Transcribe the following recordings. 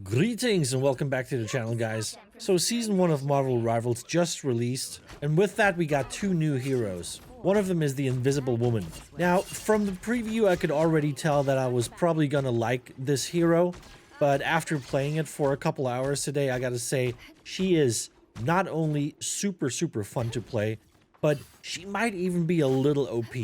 Greetings and welcome back to the channel, guys. So season 1 of Marvel Rivals just released, and with that we got two new heroes. One of them is the Invisible Woman. Now, from the preview I could already tell that I was probably gonna like this hero, but after playing it for a couple hours today, I gotta say, she is not only super fun to play, but she might even be a little OP.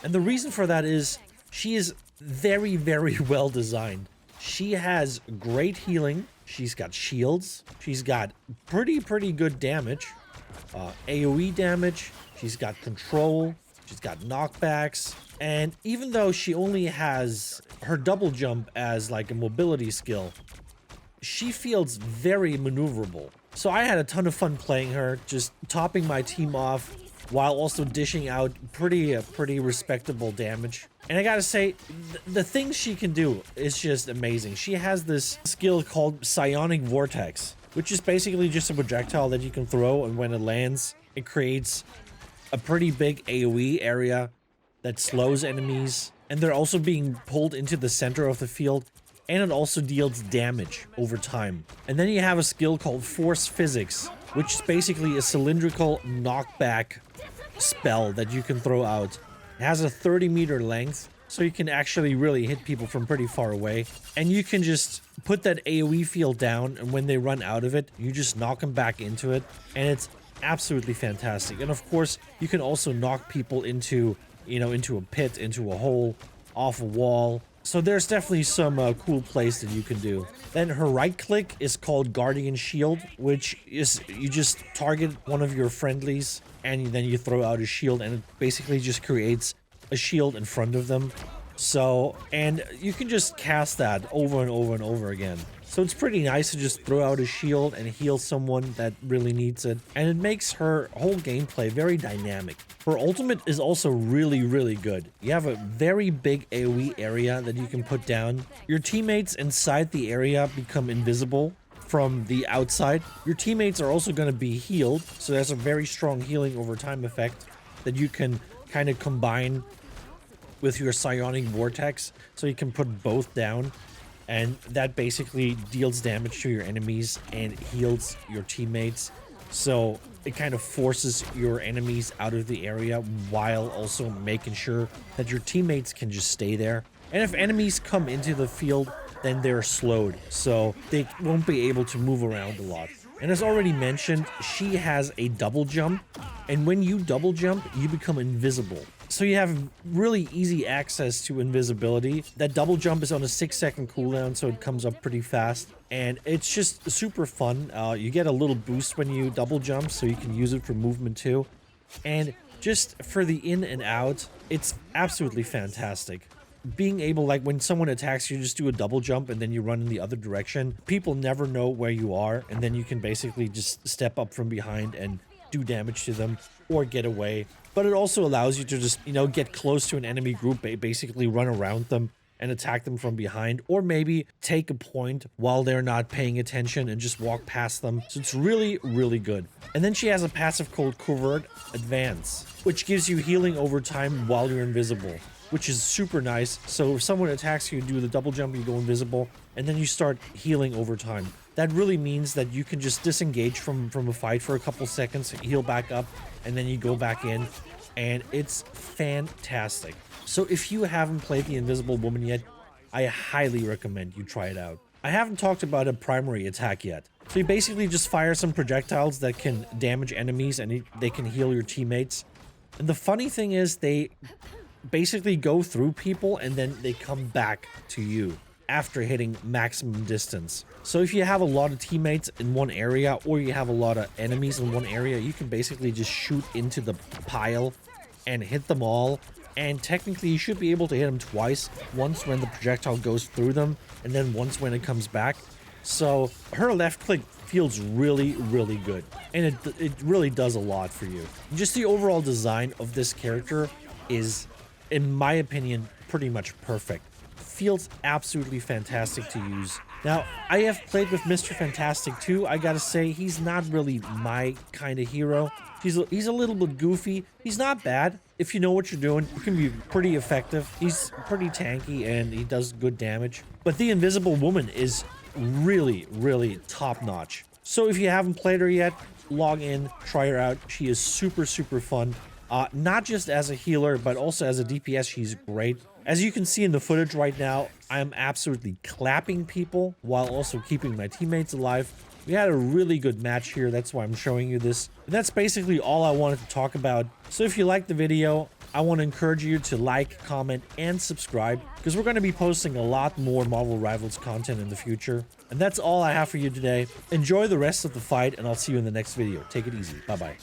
And the reason for that is, she is very well designed. She has great healing, she's got shields, she's got pretty good damage, AoE damage, she's got control, she's got knockbacks, and even though she only has her double jump as like a mobility skill, she feels very maneuverable. So I had a ton of fun playing her, just topping my team off while also dishing out pretty respectable damage. And I gotta say, the things she can do is just amazing. She has this skill called Psionic Vortex, which is basically just a projectile that you can throw, and when it lands, it creates a pretty big AoE area that slows enemies, and they're also being pulled into the center of the field, and it also deals damage over time. And then you have a skill called Force Physics, which is basically a cylindrical knockback spell that you can throw out. It has a 30-meter length, so you can actually really hit people from pretty far away. And you can just put that AoE field down, and when they run out of it, you just knock them back into it, and it's absolutely fantastic. And of course, you can also knock people into, into a pit, into a hole, off a wall. So there's definitely some cool plays that you can do. Then her right click is called Guardian Shield, which is you just target one of your friendlies and then you throw out a shield, and it basically just creates a shield in front of them. So, and you can just cast that over and over again. So it's pretty nice to just throw out a shield and heal someone that really needs it. And it makes her whole gameplay very dynamic. Her ultimate is also really good. You have a very big AoE area that you can put down. Your teammates inside the area become invisible from the outside. Your teammates are also going to be healed, so there's a very strong healing over time effect that you can kind of combine with your Psionic Vortex, so you can put both down, and that basically deals damage to your enemies and heals your teammates. So it kind of forces your enemies out of the area while also making sure that your teammates can just stay there. And if enemies come into the field, then they're slowed, so they won't be able to move around a lot. And as already mentioned, she has a double jump, and when you double jump, you become invisible. So you have really easy access to invisibility. That double jump is on a 6-second cooldown, so it comes up pretty fast. And it's just super fun. You get a little boost when you double jump, so you can use it for movement too. And just for the in and out, it's absolutely fantastic. Being able, like when someone attacks you, just do a double jump and then you run in the other direction. People never know where you are, and then you can basically just step up from behind and do damage to them or get away. But it also allows you to just, get close to an enemy group, basically run around them and attack them from behind, or maybe take a point while they're not paying attention and just walk past them. So it's really good. And then she has a passive called Covert Advance, which gives you healing over time while you're invisible, which is super nice. So if someone attacks you, do the double jump, you go invisible, and then you start healing over time. That really means that you can just disengage from a fight for a couple seconds, heal back up, and then you go back in, and it's fantastic. So if you haven't played the Invisible Woman yet, I highly recommend you try it out. I haven't talked about a primary attack yet. So you basically just fire some projectiles that can damage enemies, and they can heal your teammates. And the funny thing is, they basically go through people and then they come back to you after hitting maximum distance. So if you have a lot of teammates in one area, or you have a lot of enemies in one area, you can basically just shoot into the pile and hit them all. And technically you should be able to hit them twice, once when the projectile goes through them and then once when it comes back. So her left click feels really good, and it really does a lot for you. Just the overall design of this character is, in my opinion, pretty much perfect. Feels absolutely fantastic to use. Now, I have played with Mr. Fantastic too. I gotta say, he's not really my kind of hero. He's a little bit goofy. He's not bad. If you know what you're doing, he can be pretty effective. He's pretty tanky and he does good damage. But the Invisible Woman is really, really top notch. So if you haven't played her yet, log in, try her out. She is super, super fun. Not just as a healer, but also as a DPS, she's great. As you can see in the footage right now, I am absolutely clapping people while also keeping my teammates alive. We had a really good match here, that's why I'm showing you this. And that's basically all I wanted to talk about. So if you liked the video, I want to encourage you to like, comment, and subscribe, because we're going to be posting a lot more Marvel Rivals content in the future. And that's all I have for you today. Enjoy the rest of the fight, and I'll see you in the next video. Take it easy. Bye-bye.